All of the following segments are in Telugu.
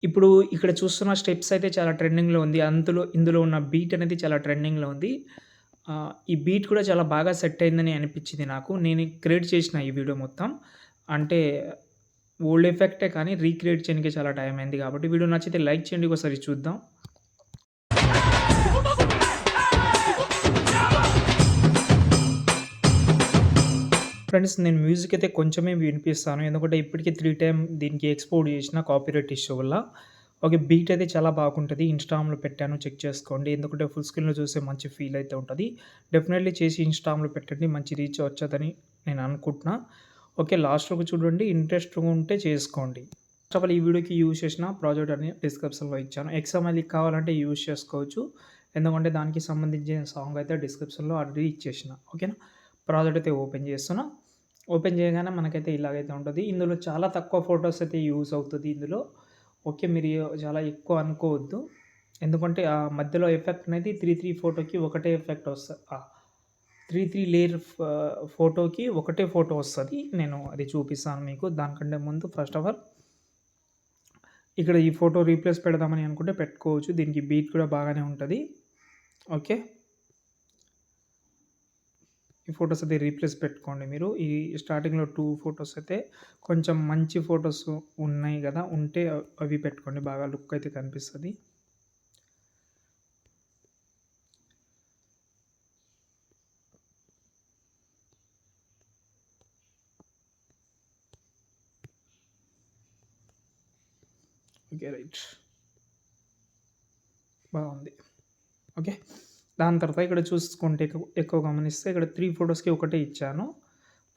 ఇప్పుడు ఇక్కడ చూస్తున్న స్టెప్స్ అయితే చాలా ట్రెండింగ్‌లో ఉంది. ఇందులో ఉన్న బీట్ అనేది చాలా ట్రెండింగ్‌లో ఉంది. ఈ బీట్ కూడా చాలా బాగా సెట్ అయిందని అనిపించింది నాకు. నేను క్రియేట్ చేసిన ఈ వీడియో మొత్తం. అంటే ఓల్డ్ ఎఫెక్టే కానీ రీక్రియేట్ చేయడానికి చాలా టైం అయింది కాబట్టి వీడియో నచ్చితే లైక్ చేయండి. ఒకసారి చూద్దాం. ఫ్రెండ్స్ నేను మ్యూజిక్ అయితే కొంచెమే వినిపిస్తాను. ఎందుకంటే ఇప్పటికి 3 టైమ్ దీనికి ఎక్స్‌పోర్ట్ చేసిన కాపీరైట్ ఇష్యూ వల్ల. ఓకే. బీట్ అయితే చాలా బాగుంటది. ఇన్‌స్టాగ్రామ్‌లో పెట్టాను చెక్ చేసుకోండి. ఎందుకంటే ఫుల్ స్క్రీన్‌లో చూస్తే మంచి ఫీల్ అయితే ఉంటది. డెఫినైట్‌లీ చేసి ఇన్‌స్టాగ్రామ్‌లో పెట్టండి. మంచి రీచ్ వచ్చేదని నేను అనుకుంటున్నా. ఓకే. లాస్ట్ వరకు చూడండి. ఇంట్రెస్ట్‌గా ఉంటే చేసుకోండి. ఫస్ట్ ఆఫ్ ఆల్ ఈ వీడియోకి యూజ్ చేసిన ప్రాజెక్ట్ అని డిస్క్రిప్షన్‌లో ఇచ్చాను. ఎక్స్ఎంఎల్‌కి కావాలంటే యూజ్ చేసుకోవచ్చు. ఎందుకంటే దానికి సంబంధించిన సాంగ్ అయితే డిస్క్రిప్షన్‌లో ఆల్రెడీ ఇచ్చేసిన. ఓకేనా. ప్రాజెక్ట్ అయితే ఓపెన్ చేస్తున్నా. ఓపెన్ చేయగానే మనకైతే ఇలాగైతే ఉంటది. ఇందులో చాలా తక్కువ ఫోటోస్ అయితే యూజ్ అవుతది ఇందులో. ఓకే. మీరు చాలా ఎక్కువ అనుకోవద్దు. ఎందుకంటే మధ్యలో ఎఫెక్ట్ అనేది 3 ఫోటోకి ఒకటే ఎఫెక్ట్ వస్తది. 3 లేయర్ ఫోటోకి ఒకటే ఫోటో వస్తది. నేను అది చూపిస్తాను మీకు. దానికంటే ముందు ఫస్ట్ ఆఫ్ ఆల్ ఇక్కడ ఈ ఫోటో రీప్లేస్ పెడదామని అనుకుంటే పెట్టుకోవచ్చు. దీనికి బీట్ కూడా బాగానే ఉంటది. ఓకే. ఈ ఫోటోస్ అయితే రీప్లేస్ పెట్టుకోండి మీరు. ఈ స్టార్టింగ్‌లో 2 ఫోటోస్ అయితే కొంచెం మంచి ఫోటోస్ ఉన్నాయి గదా! ఉంటే అవి పెట్టుకోండి. బాగా లుక్ అయితే కనిపిస్తది. ఓకే. రైట్. బాగుంది. ఓకే. దాని తర్వాత ఇక్కడ చూసుకుంటే ఎక్కువ గమనిస్తే ఇక్కడ 3 ఫోటోస్‌కి ఒకటే ఇచ్చాను.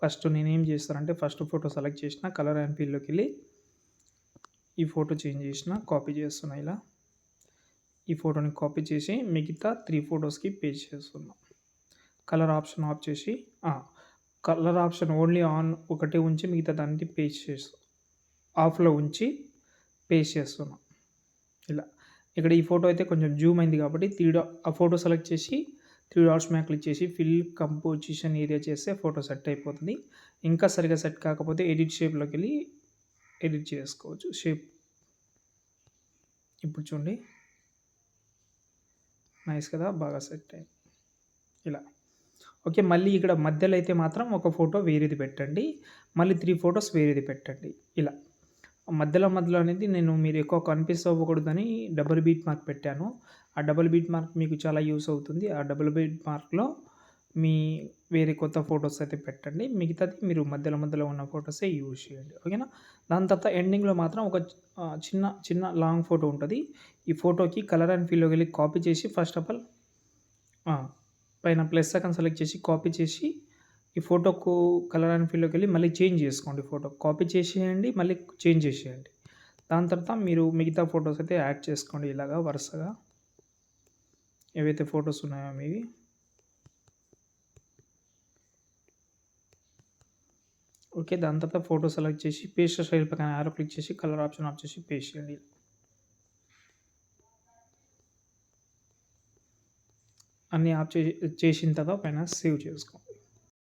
ఫస్ట్ నేనేం చేస్తానంటే ఫస్ట్ ఫోటో సెలెక్ట్ చేసిన కలర్ అండ్ ఫీల్డ్‌లోకెళ్ళి ఈ ఫోటో చేంజ్ చేసిన, కాపీ చేస్తున్నా ఇలా. ఈ ఫోటోని కాపీ చేసి మిగతా 3 ఫోటోస్‌కి పేస్ట్ చేస్తున్నా. కలర్ ఆప్షన్ ఆఫ్ చేసి ఆ! కలర్ ఆప్షన్ ఓన్లీ ఆన్ ఒకటే ఉంచి మిగతాదన్నీ పేస్ట్ చేస్తా. ఆఫ్‌లో ఉంచి పేస్ట్ చేస్తున్నా. ఇలా. ఇక్కడ ఈ ఫోటో అయితే కొంచెం జూమ్ అయింది కాబట్టి ఆ ఫోటో సెలెక్ట్ చేసి 3 డాట్స్ మీద క్లిక్ చేసి ఫిల్ కంపోజిషన్ ఏరియా చేస్తే ఫోటో సెట్ అయిపోతుంది. ఇంకా సరిగ్గా సెట్ కాకపోతే ఎడిట్ షేప్‌లోకెళ్ళి ఎడిట్ చేసుకోవచ్చు. షేప్ ఇప్పుడు చూడండి. నైస్ కదా! బాగా సెట్ అయింది. ఇలా. ఓకే. మళ్ళీ ఇక్కడ మధ్యలో అయితే మాత్రం ఒక ఫోటో వేరేది పెట్టండి. మళ్ళీ 3 ఫోటోస్ వేరేది పెట్టండి. ఇలా. మధ్యలో అనేది నేను మీరు ఎక్కువ కన్‌ఫ్యూజ్ అవ్వకూడదని డబుల్ బీట్ మార్క్ పెట్టాను. ఆ డబుల్ బీట్ మార్క్ మీకు చాలా యూజ్ అవుతుంది. ఆ డబుల్ బీట్ మార్క్‌లో మీ వేరే కొత్త ఫోటోస్ అయితే పెట్టండి. మిగతాది మీరు మధ్యలో ఉన్న ఫోటోసే యూజ్ చేయండి. ఓకేనా? దాని తర్వాత ఎండింగ్‌లో మాత్రం ఒక చిన్న లాంగ్ ఫోటో ఉంటది. ఈ ఫోటోకి కలర్ అండ్ ఫీల్‌లోకెళ్ళి కాపీ చేసి ఫస్ట్ ఆఫ్ ఆల్ ఆ! పైన ప్లస్ ఐకాన్ సెలెక్ట్ చేసి, కాపీ చేసి, ఈ ఫోటోకు కలర్ అండ్ ఫీల్డ్‌లోకెళ్ళి మళ్ళీ చేంజ్ చేసుకోండి ఫోటో. కాపీ చేసేయండి, మళ్ళీ చేంజ్ చేసేయండి. దాని తర్వాత మీరు మిగతా ఫోటోస్ అయితే యాడ్ చేసుకోండి ఇలాగా వరుసగా. ఏవైతే ఫోటోస్ ఉన్నాయో మీవి. ఓకే. దాని తర్వాత ఫోటో సెలెక్ట్ చేసి పేస్ట్ స్టైల్ పక్కన యారో క్లిక్ చేసి కలర్ ఆప్షన్ ఆఫ్ చేసి పేస్ట్ చేయండి. అన్నీ ఆఫ్ చేసిన తర్వాత పైన సేవ్ చేసుకోండి.